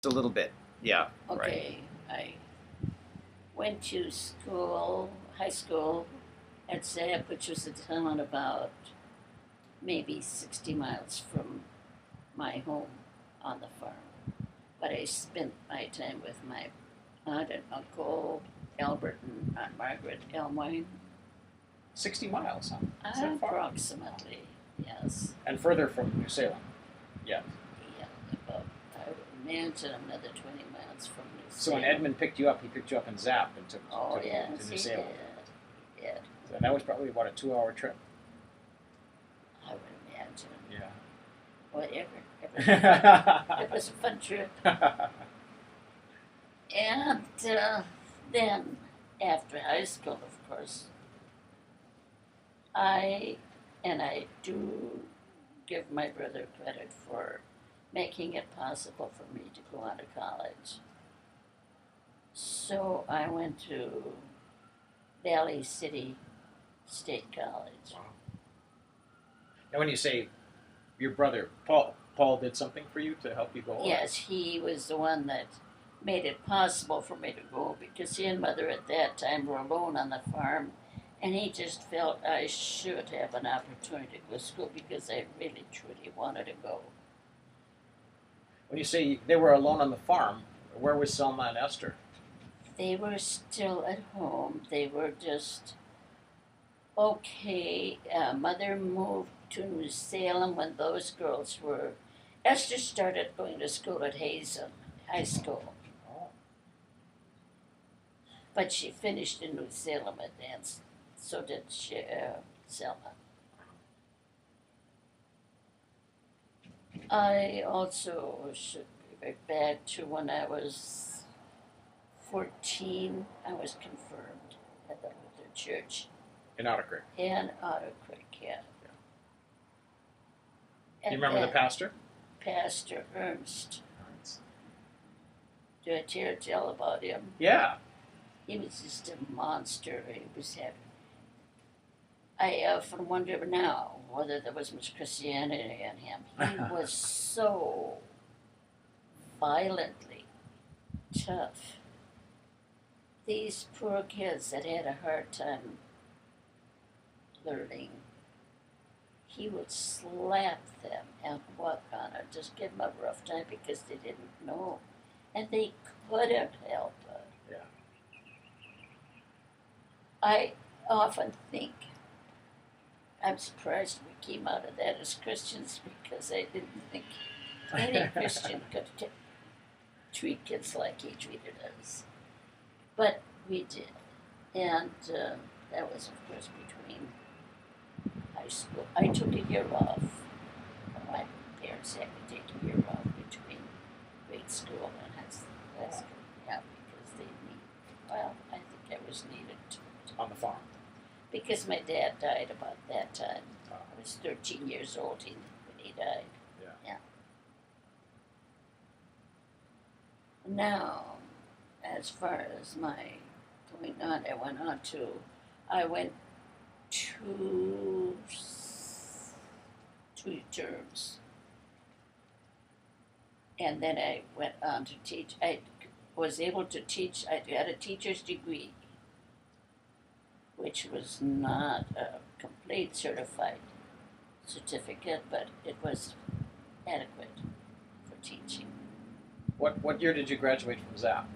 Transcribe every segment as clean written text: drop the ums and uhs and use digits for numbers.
a little bit. Yeah, right. Okay, I went to school, high school at Zeb, which was a town about maybe 60 miles from my home on the farm. But I spent my time with my aunt and uncle, Albert and Aunt Margaret Elmine. 60 miles, huh? Is that far? Approximately, yes. And further from New Salem. Yeah. Yeah, about, I would imagine another 20 miles from New So Salem. when Edmund picked you up, he picked you up in Zap and took you yes, to New he Salem. did. Yeah, And that was probably, what, a 2-hour trip? I would imagine. Yeah. Whatever. It was a fun trip. And then, after high school, of course, I do give my brother credit for making it possible for me to go on to college. So I went to Valley City State College. Wow. And when you say your brother, Paul did something for you to help you go? Yes, he was the one that made it possible for me to go because he and mother at that time were alone on the farm, and he just felt I should have an opportunity to go to school because I really truly wanted to go. When you say they were alone on the farm, where was Selma and Esther? They were still at home. They were just okay. Mother moved to New Salem when those girls were. Esther started going to school at Hazen High School. Oh. But she finished in New Salem at dance. So did Selma. I also should be right back to when I was 14. I was confirmed at the Lutheran Church In Otter Creek. in Otter Creek, yeah. Do you remember the pastor? Pastor Ernst. Do I tell about him? Yeah. He was just a monster. He was having. I often wonder now whether there was much Christianity in him. He was so violently tough. These poor kids that had a hard time learning, he would slap them and what on it, just give them a rough time because they didn't know. And they couldn't help it. Yeah. I often think I'm surprised we came out of that as Christians because I didn't think any Christian could treat kids like he treated us. But we did. And that was, of course, between high school. I took a year off. My parents had me take a year off between grade school and high school. Yeah, because they I think I was needed to. On the farm. Because my dad died about that time. I was 13 years old when he died. Yeah. Now, as far as my going on, I went two terms. And then I went on to teach. I was able to teach. I had a teacher's degree, which was not a complete certified certificate, but it was adequate for teaching. What year did you graduate from Zap?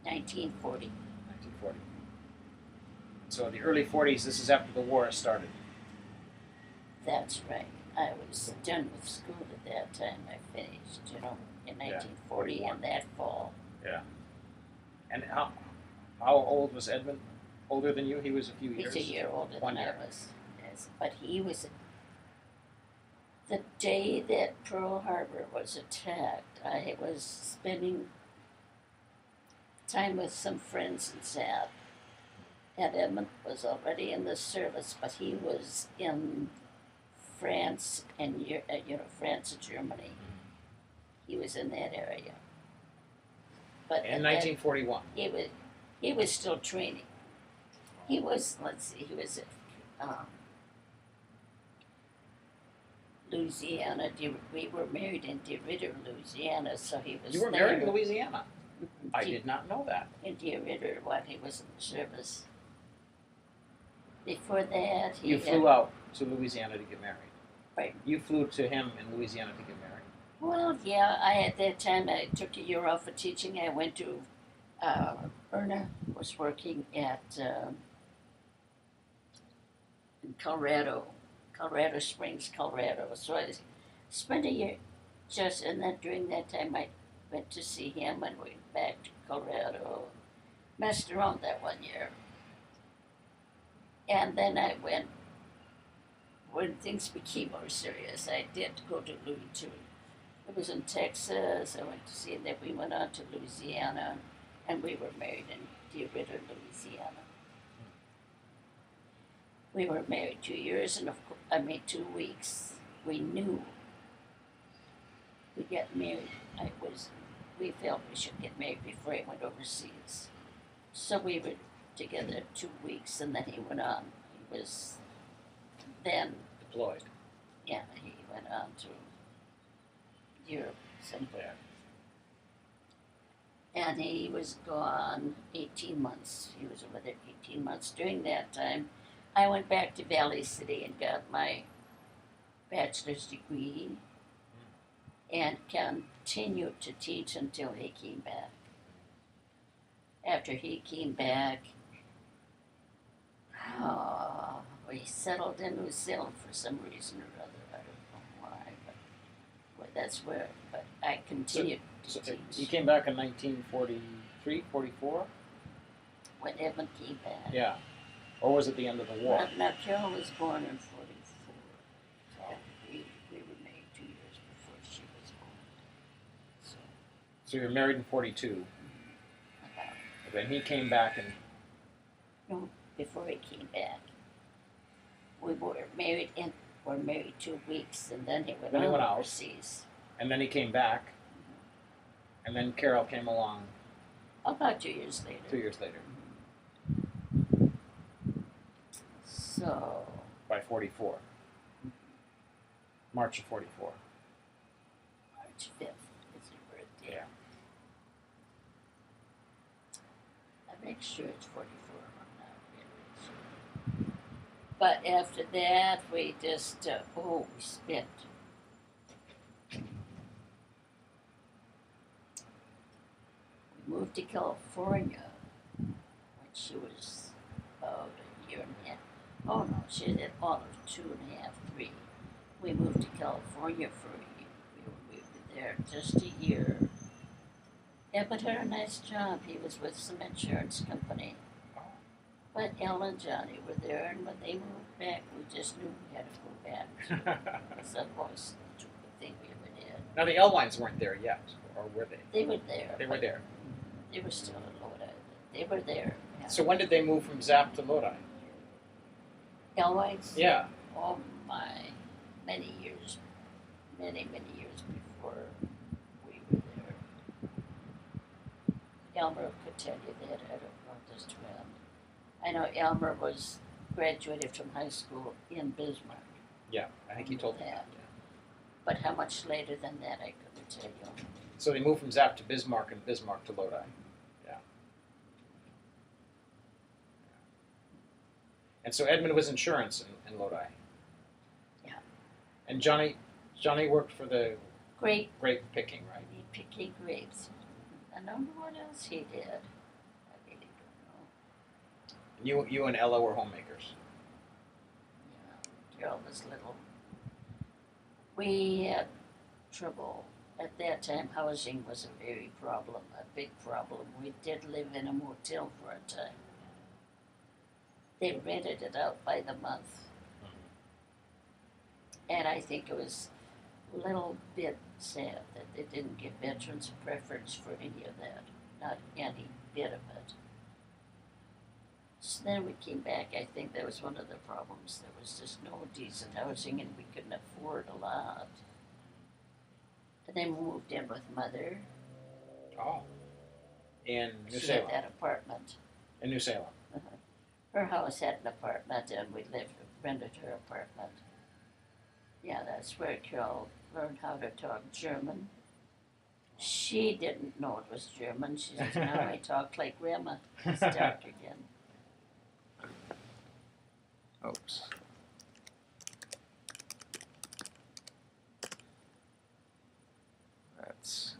1940. 1940. So the early 40s, this is after the war has started. That's right. I was done with school at that time. I finished, in 1940 in that fall. Yeah. And how old was Edmund? Older than you? He was a few years. He's a year older One than year. I was. Yes, but he was. The day that Pearl Harbor was attacked, I was spending time with some friends in Zap. And Edmund was already in the service, but he was in France and France and Germany. He was in that area. But in 1941. He was still training. He was Louisiana. We were married in DeRidder, Louisiana, so he was You were there married in Louisiana. I De- did not know that. in DeRidder while he was in service. Before that, he You flew out to Louisiana to get married. Right. You flew to him in Louisiana to get married. Well, yeah, at that time I took a year off of teaching. I went to Erna was working at in Colorado Springs, Colorado. So I spent a year and then during that time I went to see him and went back to Colorado. Messed around that one year. And then I went, when things became more serious, I did go to Louis too. It was in Texas. I went to see him. Then we went on to Louisiana, and we were married in DeRidder, Louisiana. We were married 2 years, and 2 weeks. We knew we'd get married. We felt we should get married before I went overseas. So we were together 2 weeks, and then he went on. He was then Deployed. Yeah, he went on to Europe somewhere. And he was gone 18 months. He was over there 18 months. During that time, I went back to Valley City and got my bachelor's degree and continued to teach until he came back. After he came back, we settled in New Zealand for some reason or other. I don't know why, but I continued to teach. You came back in 1943, 44? When Edmund came back. Yeah. Or was it the end of the war? Now Carol was born in 44. So we were married 2 years before she was born. So you were married in 42. About Then he came back and No, before he came back. We were married 2 weeks, and then he went Then he on went out. overseas. and then he came back. And then Carol came along About 2 years later. 2 years later, So, by 44. March of 44. March 5th is your birthday. Yeah. I make sure it's 44. I'm not really sure. But after that, we just, we spent. We moved to California when she was about a year and a half. Oh no, she was all of 2.5, 3. We moved to California for a year. We were there just a year. But had a nice job. He was with some insurance company. But Elle and Johnny were there, and when they moved back, we just knew we had to go back. Because that was the thing we ever did. Now the L-lines weren't there yet, or were they? They were there. They were there. They were still in Lodi. They were there. Yeah. So when did they move from Zap to Lodi? Elwines? Yeah. Oh my, many years before we were there. Elmer could tell you that. I don't know just when. I know Elmer was graduated from high school in Bismarck. Yeah, I think he told me that. But how much later than that, I couldn't tell you. So they moved from Zap to Bismarck and Bismarck to Lodi. Yeah. And so Edmund was insurance in Lodi. Yeah. And Johnny worked for the Grape picking, right? picking grapes. I don't know what else he did. I really don't know. You and Ella were homemakers. Yeah, Carol was little. We had trouble. At that time, housing was a big problem. We did live in a motel for a time. They rented it out by the month. And I think it was a little bit sad that they didn't give veterans a preference for any of that. Not any bit of it. So then we came back. I think that was one of the problems. There was just no decent housing and we couldn't afford a lot. And then we moved in with Mother. Oh. In New She Salem. had that apartment. In New Salem. Her house had an apartment and we rented her apartment. Yeah, that's where Carol learned how to talk German. She didn't know it was German. She says, now I talk like Grandma. Start again. Oops. That's